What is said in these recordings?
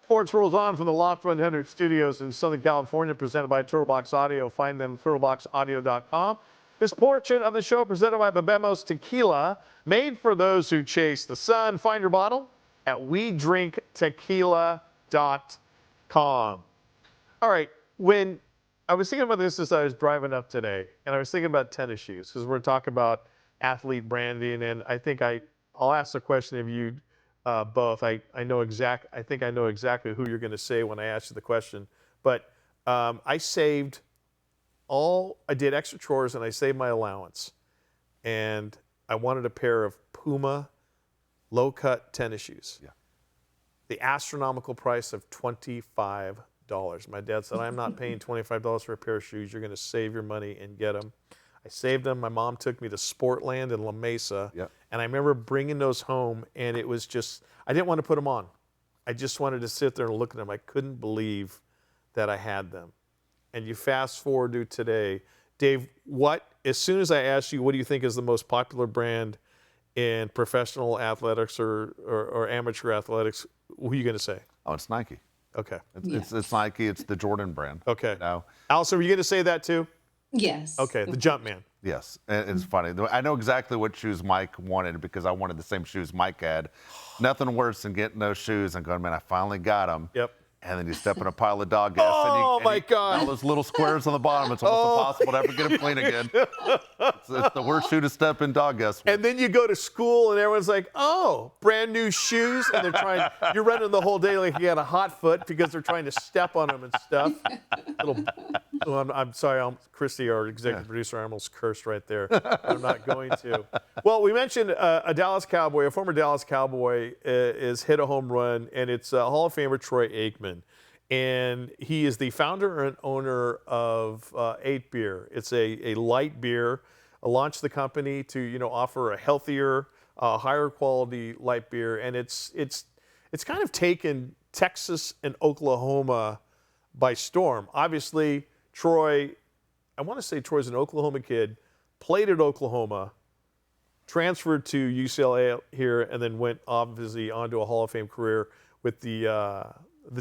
Sports rolls on from the Loft 100 studios in Southern California, presented by Turtlebox Audio. Find them at turtleboxaudio.com. This portion of the show presented by Bebemos Tequila, made for those who chase the sun. Find your bottle at wedrinktequila.com. All right, when I was thinking about this as I was driving up today, and I was thinking about tennis shoes, because we're talking about athlete branding, and I think I'll ask the question of you both. I think I know exactly who you're going to say when I ask you the question. But I did extra chores and I saved my allowance. And I wanted a pair of Puma low-cut tennis shoes. Yeah. The astronomical price of $25. My dad said, I'm not paying $25 for a pair of shoes. You're going to save your money and get them. I saved them. My mom took me to Sportland in La Mesa. Yep. And I remember bringing those home, and it was just, I didn't want to put them on. I just wanted to sit there and look at them. I couldn't believe that I had them. And you fast forward to today. Dave, as soon as I asked you, what do you think is the most popular brand in professional athletics or amateur athletics, who are you going to say? Oh, it's Nike. Okay. It's Nike. It's the Jordan brand. Okay. Now, Allison, were you going to say that too? Yes. Okay, the Jumpman. Yes, and it's funny. I know exactly what shoes Mike wanted because I wanted the same shoes Mike had. Nothing worse than getting those shoes and going, man, I finally got them. Yep. And then you step in a pile of dog gas. Oh, my God. All those little squares on the bottom. It's almost impossible to ever get them clean again. It's the worst shoe to step in dog gas with. And then you go to school and everyone's like, oh, brand new shoes. And you're running the whole day like you got a hot foot because they're trying to step on them and stuff. I'm sorry, Christy, our executive producer, I almost cursed right there. I'm not going to. Well, we mentioned a former Dallas Cowboy is hit a home run, and it's Hall of Famer Troy Aikman. And he is the founder and owner of 8 Beer. It's a light beer. Launched the company to offer a healthier, higher quality light beer, and it's kind of taken Texas and Oklahoma by storm. Obviously, I want to say Troy's an Oklahoma kid, played at Oklahoma, transferred to UCLA here, and then went obviously onto a Hall of Fame career with the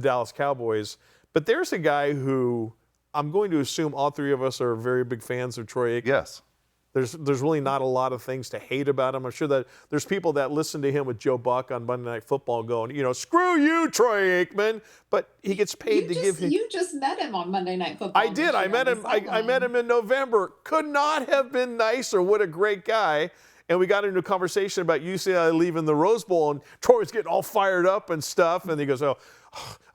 Dallas Cowboys. But there's a guy who I'm going to assume all three of us are very big fans of Troy Aikman. Yes. There's really not a lot of things to hate about him. I'm sure that there's people that listen to him with Joe Buck on Monday Night Football going, screw you, Troy Aikman. But he gets paid to give him. You just met him on Monday Night Football. I did. I met him. I met him in November. Could not have been nicer. What a great guy. And we got into a conversation about UCLA leaving the Rose Bowl, and Troy's getting all fired up and stuff. And he goes, "Oh,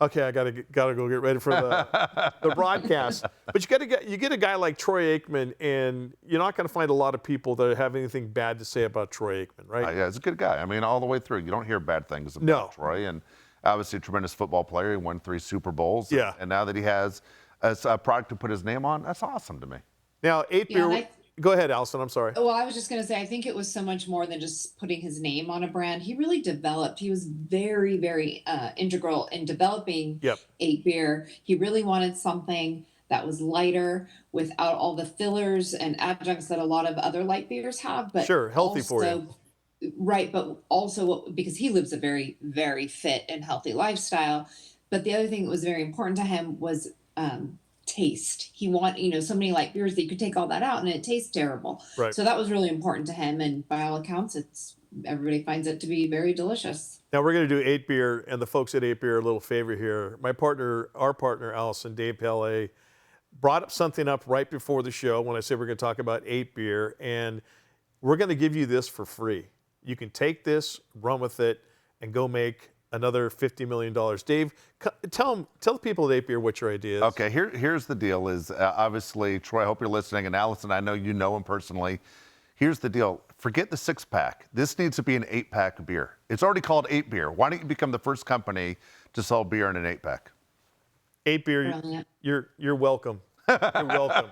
okay, I gotta go get ready for the broadcast." But you get a guy like Troy Aikman, and you're not going to find a lot of people that have anything bad to say about Troy Aikman, right? Yeah, he's a good guy. I mean, all the way through, you don't hear bad things about Troy. And obviously, a tremendous football player. He won 3 Super Bowls. Yeah. And now that he has a product to put his name on, that's awesome to me. Now, 8 Beer. Go ahead, Allison. I'm sorry. Well, I was just going to say, I think it was so much more than just putting his name on a brand. He really developed. He was very, very integral in developing 8 Beer. He really wanted something that was lighter without all the fillers and adjuncts that a lot of other light beers have. But sure, healthy for you. Right, but also because he lives a very, very fit and healthy lifestyle. But the other thing that was very important to him was taste. He so many light beers that you could take all that out and it tastes terrible. Right. So that was really important to him, and by all accounts, everybody finds it to be very delicious. Now we're going to do 8 Beer, and the folks at 8 Beer a little favor here. Our partner, Allison, Dave Pele, brought up something up right before the show when I said we're going to talk about 8 Beer, and we're going to give you this for free. You can take this, run with it, and go make another $50 million. Dave, tell the people at 8 Beer what your idea is. Okay, here's the deal is, obviously, Troy, I hope you're listening, and Allison, I know you know him personally. Here's the deal. Forget the 6-pack. This needs to be an 8-pack beer. It's already called 8 Beer. Why don't you become the first company to sell beer in an 8-pack? 8 Beer, you're welcome. You're welcome.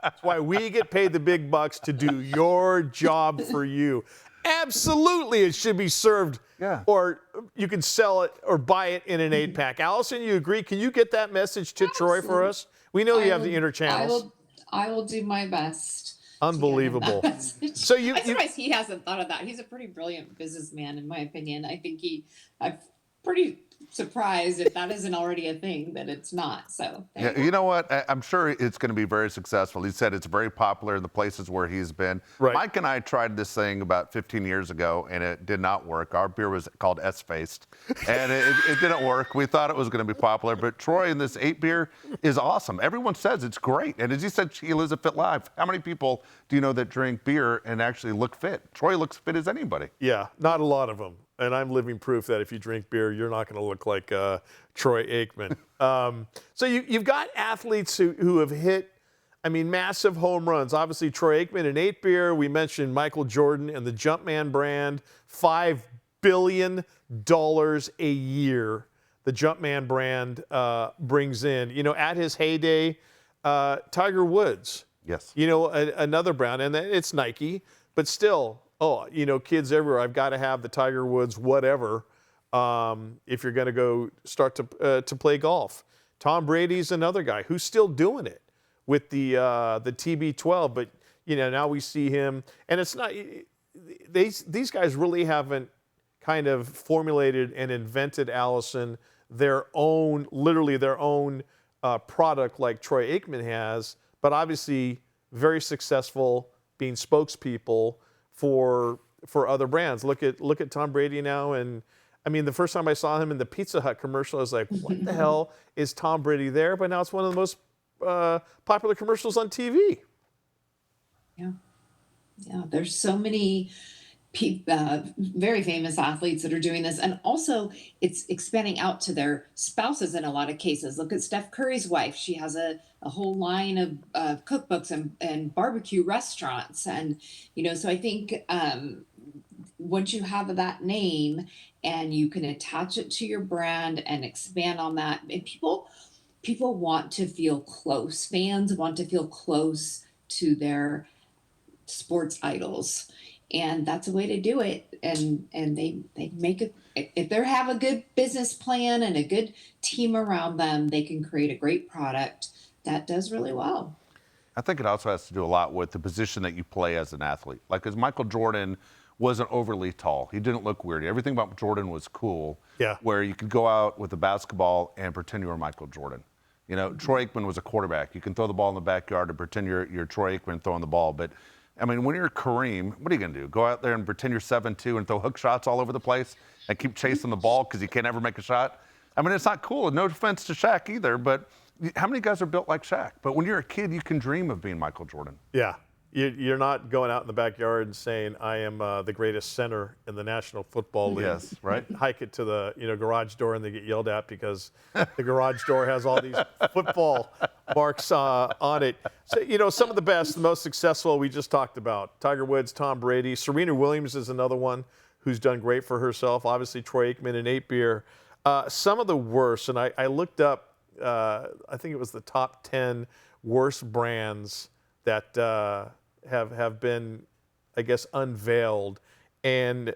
That's why we get paid the big bucks to do your job for you. Absolutely, it should be served, or you can sell it or buy it in an 8-pack. Allison, you agree? Can you get that message to Troy for us? We know you have the inner channels. I will do my best. Unbelievable. I'm surprised he hasn't thought of that. He's a pretty brilliant businessman, in my opinion. I think surprised if that isn't already a thing that it's not. So Yeah, you know what? I'm sure it's going to be very successful. He said it's very popular in the places where he's been. Right. Mike and I tried this thing about 15 years ago, and it did not work. Our beer was called S-Faced, and it didn't work. We thought it was going to be popular, but Troy and this 8 beer is awesome. Everyone says it's great. And as he said, he lives a fit life. How many people do you know that drink beer and actually look fit? Troy looks fit as anybody. Yeah, not a lot of them. And I'm living proof that if you drink beer, you're not going to look like Troy Aikman. So you've got athletes who have hit, I mean, massive home runs. Obviously, Troy Aikman and 8 beer. We mentioned Michael Jordan and the Jumpman brand. $5 billion a year the Jumpman brand brings in. You know, at his heyday, Tiger Woods. Yes. You know, another brand, and it's Nike, but still, you know, kids everywhere, I've got to have the Tiger Woods whatever if you're going to go start to play golf. Tom Brady's another guy who's still doing it with the TB12, but, you know, now we see him, and it's not, these guys really haven't kind of formulated and invented, Allison, literally their own product like Troy Aikman has, but obviously very successful being spokespeople for other brands. Look at Tom Brady now, and I mean, the first time I saw him in the Pizza Hut commercial, I was like, what the hell is Tom Brady there? But now it's one of the most popular commercials on TV. yeah, there's so many very famous athletes that are doing this, and also it's expanding out to their spouses in a lot of cases. Look at Steph Curry's wife; she has a whole line of cookbooks and barbecue restaurants, and you know. So I think once you have that name and you can attach it to your brand and expand on that, and people want to feel close. Fans want to feel close to their sports idols. And that's a way to do it. And they make it, if they have a good business plan and a good team around them, they can create a great product that does really well. I think it also has to do a lot with the position that you play as an athlete. Like, as Michael Jordan wasn't overly tall. He didn't look weird. Everything about Jordan was cool. Yeah. Where you could go out with a basketball and pretend you were Michael Jordan. You know, Troy Aikman was a quarterback. You can throw the ball in the backyard and pretend you're Troy Aikman throwing the ball. But I mean, when you're Kareem, what are you going to do? Go out there and pretend you're 7'2" and throw hook shots all over the place and keep chasing the ball because you can't ever make a shot? I mean, it's not cool. No offense to Shaq either, but how many guys are built like Shaq? But when you're a kid, you can dream of being Michael Jordan. Yeah. You're not going out in the backyard and saying, I am the greatest center in the National Football League. Yes, right. Hike it to the garage door and they get yelled at because the garage door has all these football marks on it. So, some of the best, the most successful we just talked about. Tiger Woods, Tom Brady. Serena Williams is another one who's done great for herself. Obviously, Troy Aikman and 8 beer. Some of the worst, and I looked up, I think it was the top 10 worst brands that have been, I guess, unveiled. And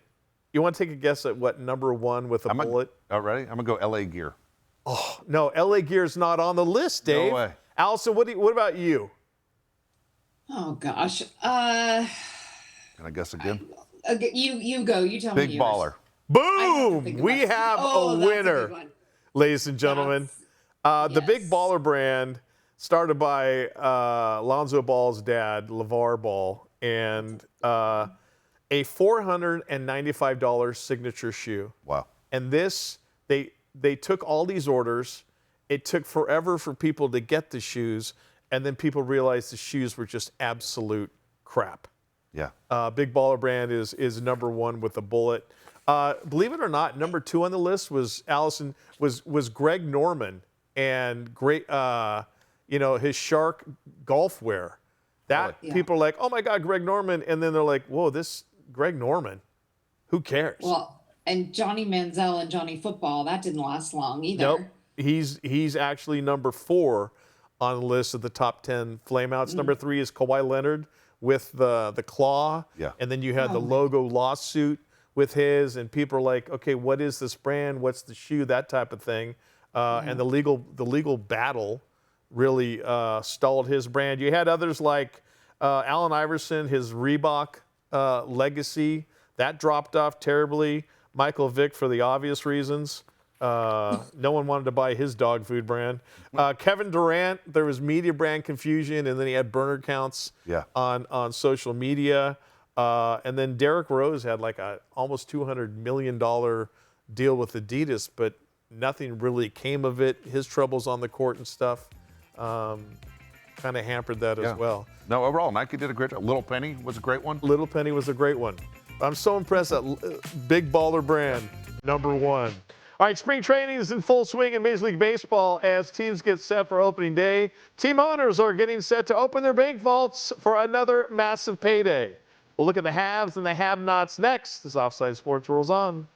you want to take a guess at what number one with a bullet? Ready? I'm going to go LA Gear. Oh, no, LA Gear's not on the list, Dave. No way. Allison, what about you? Oh, gosh. Can I guess again? You go. You tell me Big yours. Baller. Boom! We have a winner, that's a good one. ladies and gentlemen. The Big Baller brand, started by Lonzo Ball's dad, LeVar Ball, and a $495 signature shoe. Wow. And this, they took all these orders. It took forever for people to get the shoes, and then people realized the shoes were just absolute crap. Yeah. Big Baller brand is number one with a bullet. Believe it or not, number two on the list was Greg Norman and great. His Shark golf wear. That people are like, oh my God, Greg Norman. And then they're like, whoa, this Greg Norman, who cares? Well, and Johnny Manziel and Johnny Football, that didn't last long either. Nope. He's actually number 4 on the list of the top 10 flameouts. Number 3 is Kawhi Leonard with the claw. Yeah. And then you had the logo lawsuit with his, and people are like, okay, what is this brand? What's the shoe? That type of thing. And the legal battle really stalled his brand. You had others like Allen Iverson, his Reebok legacy. That dropped off terribly. Michael Vick, for the obvious reasons. No one wanted to buy his dog food brand. Kevin Durant, there was media brand confusion, and then he had burner counts on social media. And then Derrick Rose had like a almost $200 million deal with Adidas, but nothing really came of it. His troubles on the court and stuff kind of hampered that as well. No, overall, Nike did a great job. Little Penny was a great one. Little Penny was a great one. I'm so impressed that big baller brand, #1. All right, spring training is in full swing in Major League Baseball as teams get set for opening day. Team owners are getting set to open their bank vaults for another massive payday. We'll look at the haves and the have-nots next as Offside Sports rolls on.